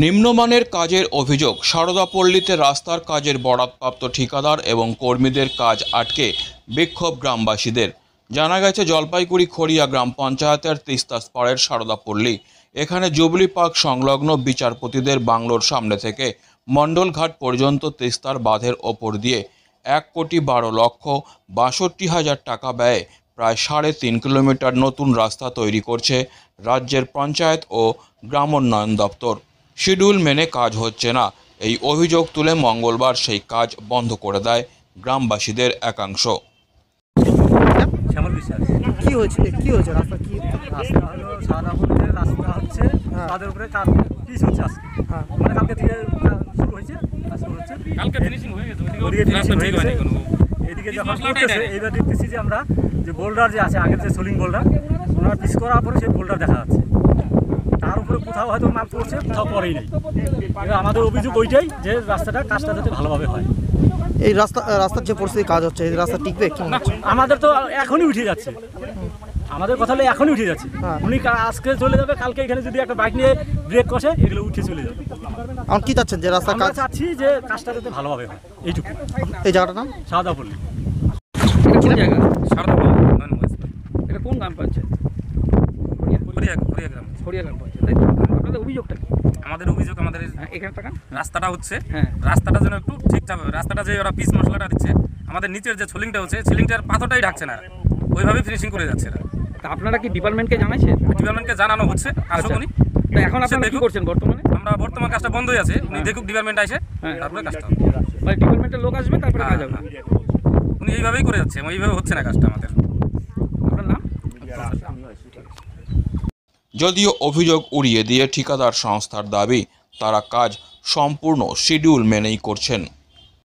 নিম্নমানের কাজের অভিযোগ। সারদাপল্লীতে রাস্তার কাজের বরাদপ্রাপ্ত ঠিকাদার এবং কর্মীদের কাজ আটকে বিক্ষোভ গ্রামবাসীদের। জানা গেছে, জলপাইগুড়ি খড়িয়া গ্রাম পঞ্চায়েতের তিস্তাপাড়ের সারদাপল্লী, এখানে জুবলি পার্ক সংলগ্ন বিচারপতিদের বাংলোর সামনে থেকে মণ্ডলঘাট পর্যন্ত তিস্তার বাঁধের ওপর দিয়ে 1,12,62,000 টাকা ব্যয়ে প্রায় 3.5 কিলোমিটার নতুন রাস্তা তৈরি করছে রাজ্যের পঞ্চায়েত ও গ্রামোন্নয়ন দপ্তর। শিডিউল মেনে কাজ হচ্ছে না, এই অভিযোগ তুলে মঙ্গলবার সেই কাজ বন্ধ করে দেয় গ্রামবাসীদের একাংশ। কি হয়েছে রাস্তা কি রাস্তা হলো সারদাপল্লীতে রাস্তা হচ্ছে, তাদের উপরে কাজ পিস হচ্ছে আজকে। মানে কালকে থেকে শুরু হয়েছে, কালকে ফিনিশিং হয়ে গেছে, এদিকে যখন করতেছে এইবার দেখতেছি যে আমরা যে বোল্ডার যে আছে আগের যে সোলিং বোল্ডার, ওনারা পিস করার পরে সেই বোল্ডার দেখা যাচ্ছে, তার উপরে কোথাও হয়তো মাল পড়ছে, কোথাও পরেই নেই। এবার আমাদের অভিযোগ ওইটাই যে কাজটা যাতে ভালোভাবে হয়। এই রাস্তার যে পরিস্থিতি কাজ হচ্ছে, এই রাস্তা টিকবে? আমাদের তো এখনই উঠে যাচ্ছে, আমাদের কথা হলো এখনই উঠে যাচ্ছে। উনি আজকে চলে যাবে, কালকে এখানে যদি একটা বাইক নিয়ে ব্রেক কষে এগুলো উঠে চলে যাবে। এখন কি চাচ্ছেন যে রাস্তার কাজ? চাচ্ছি যে কাজটা যাতে ভালোভাবে হয়, এইটুকু। এই জায়গাটার নাম সারদাপল্লী। কোন জায়গা? সারদাপল্লী। এটা কোন গ্রাম পঞ্চায়েত? খড়িয়া গ্রাম। খড়িয়া গ্রাম পঞ্চায়েত, তাই তো? আপনাদের অভিযোগটা কি? আমাদের অভিযোগ, আমাদের এখানে টাকান রাস্তাটা হচ্ছে, হ্যাঁ, রাস্তাটা যেন একটু ঠিকঠাক হবে। রাস্তাটা যে ওরা পিস মশলাটা দিচ্ছে, আমাদের নিচের যে ছোলিংটা হচ্ছে, ছোলিংটার পাথরটাই ঢাকছে না, ওইভাবে ফিনিশিং করে যাচ্ছে এরা। তা আপনারা কি ডিপার্টমেন্টকে জানাইছেন? ডিপার্টমেন্টকে জানানো হচ্ছে, আসুক উনি। তো এখন আপনারা কি করছেন বর্তমানে? আমরা বর্তমান কাজটা বন্ধই আছে, উনি দেখুক, ডিপার্টমেন্ট আসে, তারপরে কাজটা হবে। মানে ডিপার্টমেন্টের লোক আসবে, তারপরে কাজ হবে। উনি এইভাবেই করে যাচ্ছে, ওইভাবে হচ্ছে না কাজটা আমাদের। আপনার নাম? যদিও অভিযোগ উড়িয়ে দিয়ে ঠিকাদার সংস্থার দাবি, তারা কাজ সম্পূর্ণ শিডিউল মেনেই করছেন।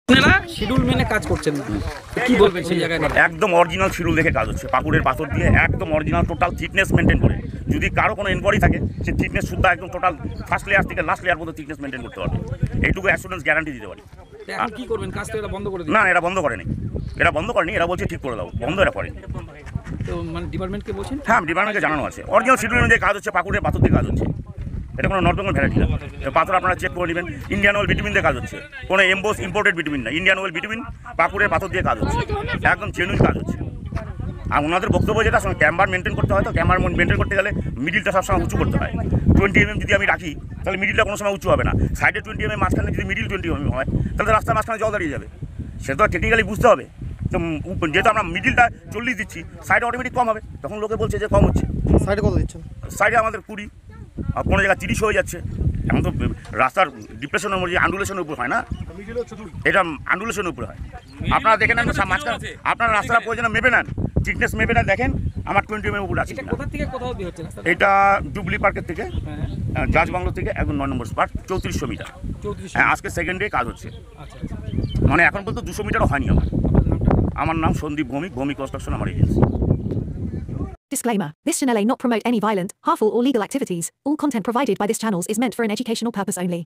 আপনারা শিডিউল মেনে কাজ করছেন না, কি বলবেন সেই জায়গায়? একদম অরিজিনাল শিডিউল দেখে কাজ হচ্ছে, পাকুড়ের পাথর দিয়ে একদম অরিজিনাল টোটাল থিকনেস মেনটেন করে। যদি কারো কোনো এনকোয়ারি থাকে, সে থিকনেস শুদ্ধ একদম টোটাল ফার্স্ট লেয়ার থেকে লাস্ট লেয়ার পর্যন্ত থিকনেস মেনটেন করতে পারবে, এইটুকু অ্যাসুরেন্স গ্যারান্টি দিতে পারি। এখন কি করবেন? কাজটা এরা বন্ধ করে দিন? না, এরা বন্ধ করেনি, এরা বলছে ঠিক করে দাও, বন্ধ এরা করেনি। তো মানে ডিপার্টমেন্টকে বলছেন? হ্যাঁ, ডিপার্টমেন্টকে জানানো আছে, অরিজিনাল শিডিউল অনুযায়ী কাজ হচ্ছে, পাকুড়ের পাথর দিয়ে কাজ হচ্ছে। এটা কোনো নর্থ বেঙ্গল ভ্যারাইটি না, পাথর আপনারা চেক করে নেবেন। ইন্ডিয়ান ওয়েল ভিটামিন দিয়ে কাজ হচ্ছে, কোনো এমবোস ইম্পোর্টেড ভিটামিন না, ইন্ডিয়ান ওয়েল ভিটামিন পাকুড়ের পাথর দিয়ে কাজ হচ্ছে, একদম জেনুইন কাজ হচ্ছে। আর ওনাদের বক্তব্য যেটা, সঙ্গে ক্যাম্বার মেনটেন করতে হয়, তো ক্যাম্বার মেনটেন করতে গেলে মিডিলটা সবসময় উঁচু করতে হয়। 20 mm যদি আমি রাখি, তাহলে মিডিলটা কোনো সময় উঁচু হবে না। সাইডে 20 mm, মাঝখানে যদি মিডিল 20 mm হয়, তাহলে রাস্তার মাঝখানে জল দাঁড়িয়ে যাবে। সেটা তো টেকনিক্যালি বুঝতে হবে। তো যেহেতু আমরা মিডিলটা 40 দিচ্ছি, সাইডে অটোমেটিক কম হবে, তখন লোকে বলছে যে কম হচ্ছে। সাইডে কত দিচ্ছেন? সাইডে আমাদের 20, আর কোনো জায়গায় 30 হয়ে যাচ্ছে। এখন তো রাস্তার ডিপ্রেশনের মধ্যে আন্ডুলেশনের উপর হয় না, এটা আন্ডুলেশনের উপর হয়। আপনারা দেখে নেন, মাঝখানে আপনারা রাস্তাটা প্রয়োজনে মেপে নেন, থিকনেস মেপে নেন, দেখেন আমার 20 mm উপর আছে। এটা কোথা থেকে কোথাও দিয়ে হচ্ছে রাস্তা? এটা জুবলি পার্কের থেকে, জাজ বাংলো থেকে একদম 9 নম্বর স্পট, 3400 মিটার। হ্যাঁ, আজকে সেকেন্ড ডে কাজ হচ্ছে। মানে এখন পর্যন্ত 200 মিটারও হয়নি। আমার নাম সন্দীপ ভৌমিক, ভৌমিক কনস্ট্রাকশন আমার agency. Disclaimer. This channel may not promote any violent, harmful or legal activities. All content provided by this channel is meant for an educational purpose only.